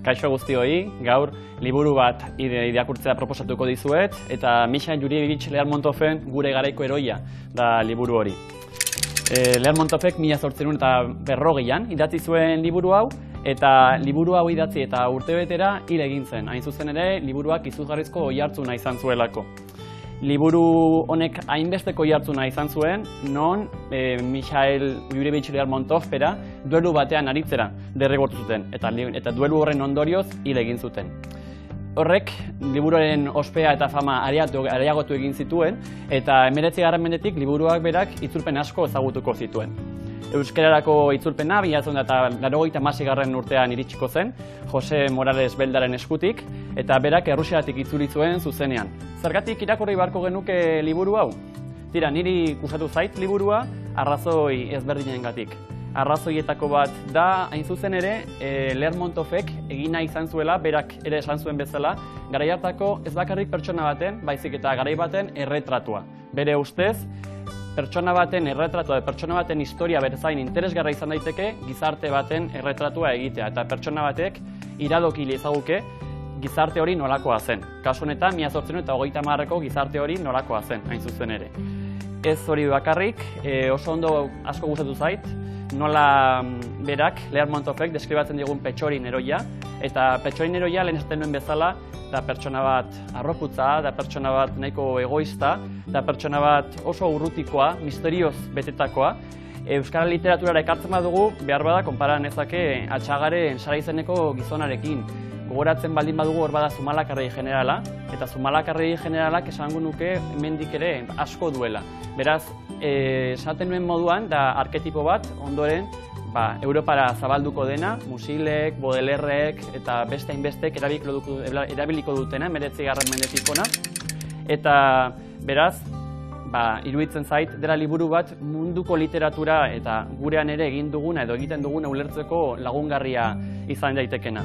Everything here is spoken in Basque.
Kaixo guztioi, gaur liburu bat irakurtzea proposatuko dizuet, eta Michael Jurjevich Lermontoven Gure garaiko heroia da liburu hori. Lermontovek 1840an idatzi zuen liburu hau, eta liburu hau idatzi eta urtebetera hil egin zen. Hain zuzen ere, liburuak izugarrizko oihartzuna izan zuelako. Liburu honek hainbesteko oihartzuna izan zuen, non Michael Jurjevich Lermontov bera duelu batean aritzera derrigortu zuten, eta duelu horren ondorioz hil egin zuten. Horrek, liburuaren ospea eta fama areagotu egin zituen, eta 19. mendetik liburuak berak itzulpen asko ezagutuko zituen. Euskararako itzulpena 1986. urtean iritsiko zen, Jose Morales Beldaren eskutik, eta berak Errusiatik itzuli zuen zuzenean. Zergatik irakurri beharko genuke liburu hau? Tira, niri gustatu zait liburua arrazoi ezberdinengatik. Arrazoietako bat da, hain zuzen ere, Lermontovek egina izan zuela, berak ere esan zuen bezala, garai hartako ez bakarrik pertsona baten, baizik eta garai baten erretratua. Bere ustez, pertsona baten erretratua, pertsona baten historia berezain interesgarra izan daiteke gizarte baten erretratua egitea, eta pertsona batek iradoki ezaguke gizarte hori nolakoa zen. Kasu honetan, 1830ko gizarte hori nolakoa zen, hain zuzen ere. Ez hori bakarrik, oso ondo asko gustatu zait, nola berak, Lermontovek, deskribatzen digun Petxorin heroia, eta Petxorin heroia lehen esaten nuen bezala, da pertsona bat arroputza, da pertsona bat nahiko egoista, da pertsona bat oso urrutikoa, misterioz betetakoa. Euskara literaturara ekartzen badugu, behar bada, konpara nezake Atxagaren Sara izeneko gizonarekin. Gogoratzen baldin badugu hor bada Zumalakarregi generala, eta Zumalakarregi generalak esango nuke hemendik ere asko duela. Beraz, esaten nuen moduan, da arketipo bat, ondoren, Europara zabalduko dena, Musilek, Baudelaireek eta beste hainbestek erabiliko dutena, 19. mendetik hona. Eta beraz, iruditzen zait, dela liburu bat munduko literatura eta gurean ere egin duguna edo egiten duguna ulertzeko lagungarria izan daitekena.